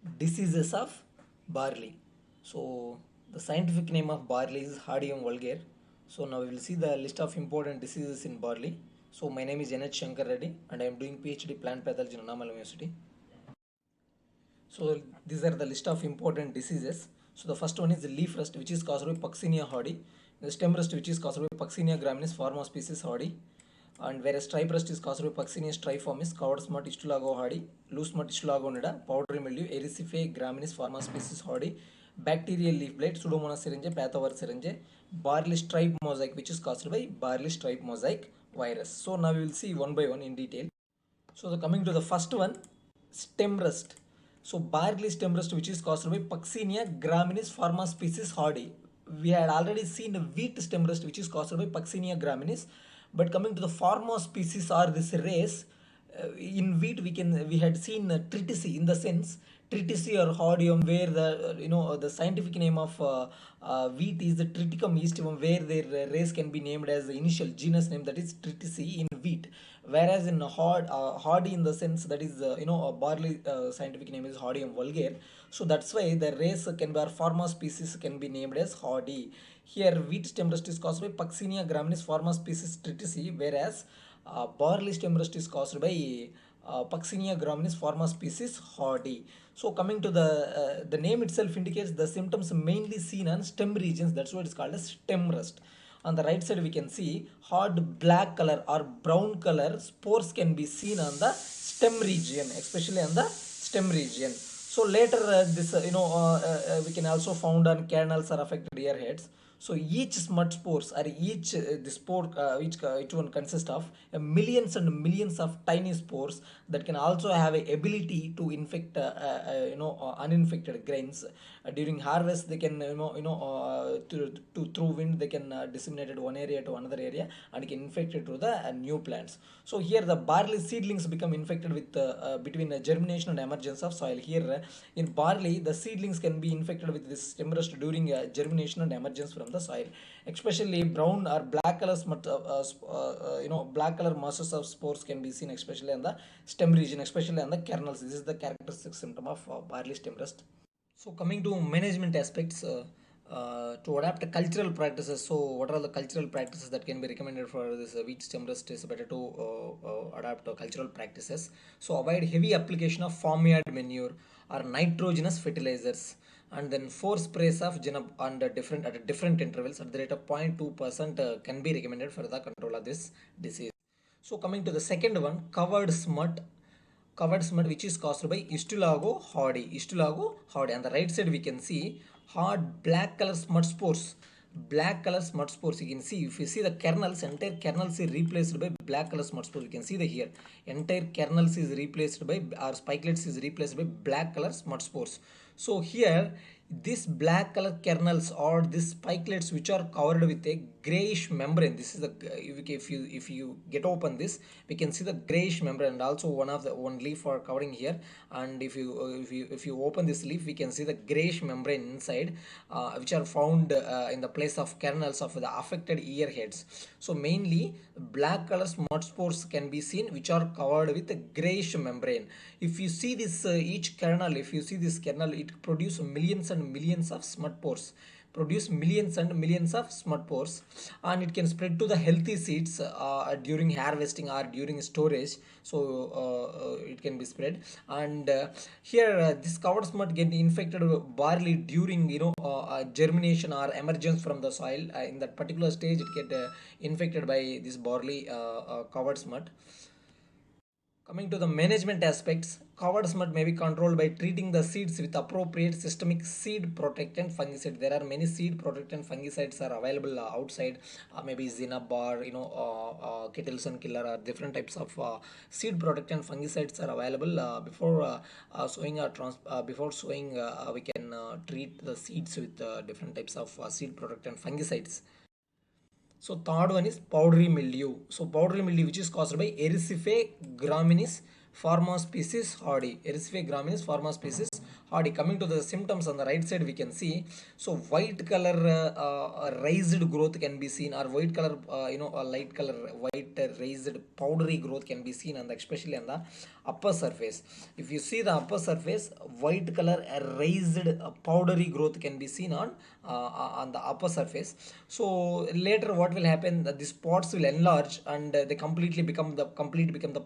Diseases of barley. So the scientific name of barley is Hardium vulgare. So now we will see the list of important diseases in barley. So my name is N.H. Shankar Reddy and I am doing PhD plant pathology in Annamalai University. So these are the list of important diseases. So the first one is the leaf rust, which is caused by Puccinia hardy. The stem rust, which is caused by Puccinia graminis pharma species hardy. And whereas stripe rust is caused by Puccinia striformis, covered smut istulago hardy, loose smut istulago nida, powdery mildew, Ericife graminis pharma species hardy, bacterial leaf blight, Pseudomonas syringae, Pathovirus syringae, barley stripe mosaic, which is caused by barley stripe mosaic virus. So now we will see one by one in detail. So the coming to the first one, stem rust. So barley stem rust, which is caused by Puccinia graminis pharma species hardy. We had already seen wheat stem rust, which is caused by Puccinia graminis. But coming to the pharma species or this race, in wheat we had seen triticum in the sense triticum or hordeum, where the the scientific name of wheat is the Triticum aestivum, where their race can be named as the initial genus name, that is triticum in wheat. Whereas in hardy, in the sense that is barley, scientific name is Hardium vulgare. So that's why the race can be, or pharma species can be named as hardy. Here wheat stem rust is caused by Puccinia graminis pharma species triticum, whereas barley stem rust is caused by Puccinia graminis pharma species hardy. So coming to the name itself indicates the symptoms mainly seen on stem regions. That's why it's called as stem rust. On the right side we can see hard black color or brown color spores can be seen on the stem region, especially on the stem region. So later this we can also found on kernels or affected earheads. So each smut spores, or each the spore, each one consists of millions and millions of tiny spores that can also have a ability to infect uninfected grains. During harvest they can through wind they can disseminate it one area to another area and can infect it to the new plants. So here the barley seedlings become infected with between germination and emergence of soil. Here in barley the seedlings can be infected with this stem rust during germination and emergence from the soil. Especially brown or black color black color masses of spores can be seen, especially on the stem region, especially on the kernels. This is the characteristic symptom of barley stem rust. So coming to management aspects, to adapt cultural practices. So what are the cultural practices that can be recommended for this wheat stem rust? Is better to adapt cultural practices. So avoid heavy application of farmyard manure or nitrogenous fertilizers, and then 4 sprays of Genap under different at different intervals at the rate of 0.2% can be recommended for the control of this disease. So coming to the second one, covered smut, which is caused by Istulago hardy. Istulago hardy. On the right side we can see hard black color smut spores. Black color smut spores. You can see, if you see the kernels, entire kernels is replaced by black color smut spores. You can see the here entire kernels is replaced by, or spikelets is replaced by black color smut spores. So here this black color kernels or these spikelets which are covered with a grayish membrane. This is the, if you get open this, we can see the grayish membrane, and also one leaf are covering here. And if you open this leaf, we can see the grayish membrane inside, which are found in the place of kernels of the affected ear heads. So mainly black color smut spores can be seen which are covered with a grayish membrane. If you see this each kernel, if you see this kernel, it produces millions and millions of smut pores, produce millions and millions of smut pores, and it can spread to the healthy seeds during harvesting or during storage. So it can be spread. And here this covered smut get infected with barley during germination or emergence from the soil. In that particular stage it get infected by this barley covered smut. Coming to the management aspects, covered smut may be controlled by treating the seeds with appropriate systemic seed protectant fungicide. There are many seed protectant fungicides are available outside, maybe Zinab or Ketelson killer, or different types of seed protectant fungicides are available. Before sowing, we can treat the seeds with different types of seed protectant fungicides. So third one is powdery mildew. So powdery mildew, which is caused by Ericife graminis pharma species hardy. Ericife graminis pharma species hardy. Coming to the symptoms on the right side, we can see, so white color raised growth can be seen, or white color, a light color white raised powdery growth can be seen, and especially on the upper surface. If you see the upper surface, white color raised powdery growth can be seen on the upper surface. So later what will happen, that the spots will enlarge, and they completely become the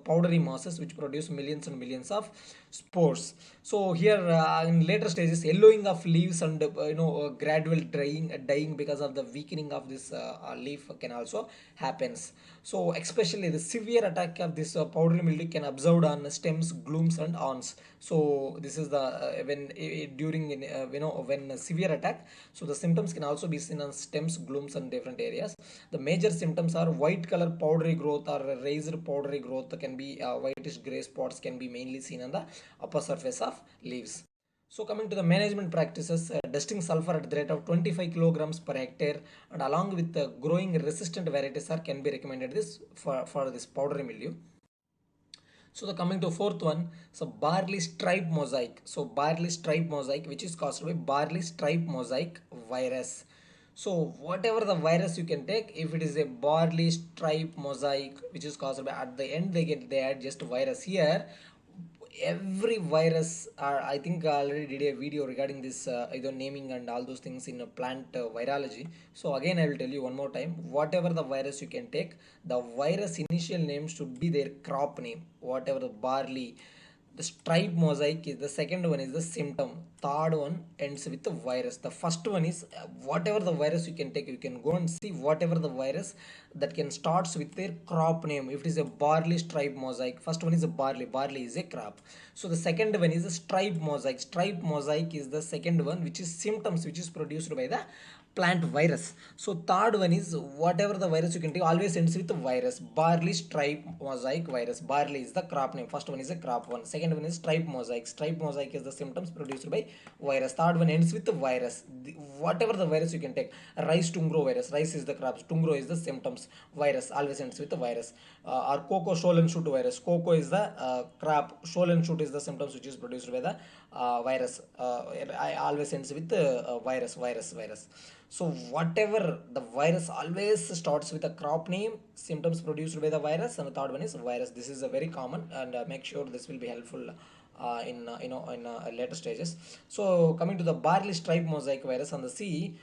powdery masses which produce millions and millions of spores. So here in later stages, yellowing of leaves and gradual dying because of the weakening of this leaf can also happens. So especially the severe attack of this powdery mildew can observed on stems, glooms and awns. So this is the when during when severe attack, so the symptoms can also be seen on stems, glooms and different areas. The major symptoms are white color powdery growth or raised powdery growth can be whitish gray spots can be mainly seen on the upper surface of leaves. So coming to the management practices, dusting sulfur at the rate of 25 kilograms per hectare and along with the growing resistant varieties are can be recommended this for this powdery mildew. So the coming to fourth one, so barley stripe mosaic. So barley stripe mosaic, which is caused by barley stripe mosaic virus. So whatever the virus you can take, if it is a barley stripe mosaic, which is caused by, at the end they add just virus here. Every virus, I think I already did a video regarding this either naming and all those things in a plant virology. So again I will tell you one more time, whatever the virus you can take, the virus initial name should be their crop name. Whatever the barley, the stripe mosaic is the second one, is the symptom. Third one ends with the virus. The first one is whatever the virus you can take, you can go and see whatever the virus that can starts with their crop name. If it is a barley stripe mosaic, first one is a barley is a crop. So the second one is a stripe mosaic. Stripe mosaic is the second one, which is symptoms which is produced by the plant virus. So third one is whatever the virus you can take, always ends with the virus. Barley stripe mosaic virus. Barley is the crop name. First one is a crop one. Second one is stripe mosaic. Stripe mosaic is the symptoms produced by virus. Third one ends with the virus. Whatever the virus you can take. Rice tungro virus. Rice is the crop. Tungro is the symptoms. Virus always ends with the virus. Or cocoa shoal and shoot virus. Cocoa is the crop. Shoal and shoot is the symptoms which is produced by the virus. I always ends with virus. So whatever the virus always starts with a crop name, symptoms produced by the virus, and the third one is virus. This is a very common, and make sure this will be helpful in later stages. So coming to the barley stripe mosaic virus on the sea,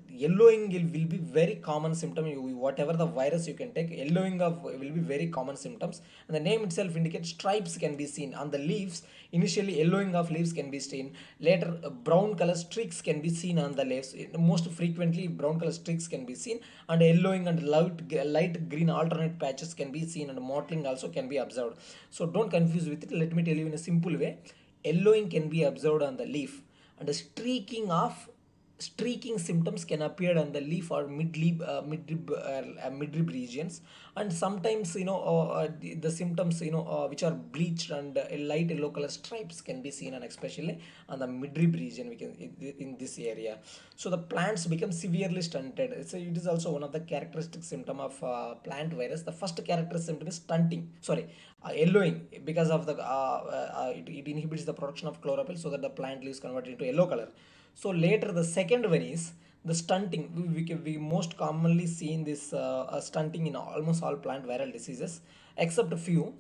yellowing will be very common symptom. Whatever the virus you can take, yellowing of will be very common symptoms, and the name itself indicates stripes can be seen on the leaves. Initially yellowing of leaves can be seen, later brown color streaks can be seen on the leaves. Most frequently brown color streaks can be seen, and yellowing and light green alternate patches can be seen, and mottling also can be observed. So don't confuse with it, let me tell you in a simple way. Yellowing can be observed on the leaf, and the streaking symptoms can appear on the leaf or midrib regions, and sometimes the symptoms which are bleached, and light yellow color stripes can be seen, and especially on the midrib region we can in this area. So the plants become severely stunted. So it is also one of the characteristic symptom of plant virus. The first characteristic symptom is stunting, sorry, yellowing, because of the it inhibits the production of chlorophyll, so that the plant leaves convert into yellow color. So later the second one is the stunting. We most commonly see in this stunting in almost all plant viral diseases except a few.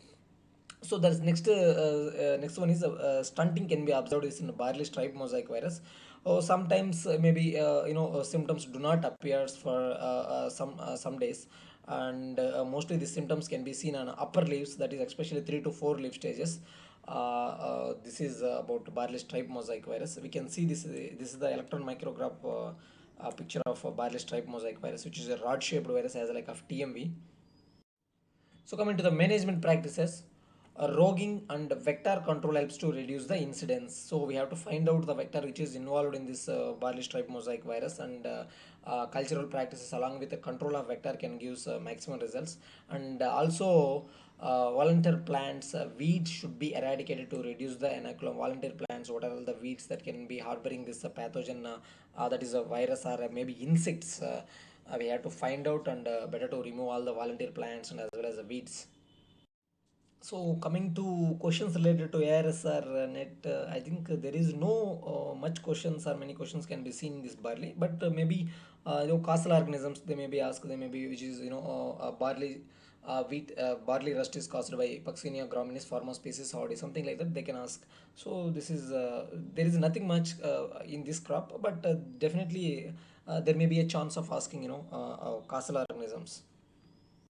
So there's next one is stunting can be observed is in barley stripe mosaic virus. Or sometimes maybe symptoms do not appear for some days, and mostly the symptoms can be seen on upper leaves, that is especially 3 to 4 leaf stages. This is about barley stripe mosaic virus. We can see this is the electron micrograph picture of barley stripe mosaic virus, which is a rod shaped virus as like of TMV. So coming to the management practices, roguing and vector control helps to reduce the incidence. So we have to find out the vector which is involved in this barley stripe mosaic virus, and cultural practices along with the control of vector can give maximum results. And also volunteer plants, weeds should be eradicated to reduce the inoculum. Volunteer plants, what are the weeds that can be harboring this pathogen, that is a virus or maybe insects. We have to find out, and better to remove all the volunteer plants and as well as the weeds. So coming to questions related to ARSR net, I think there is no much questions or many questions can be seen in this barley, but maybe causal organisms they may be asked, they may be which is barley wheat barley rust is caused by Puccinia graminis forma species howdy something like that they can ask. So this is there is nothing much in this crop, but definitely there may be a chance of asking causal organisms.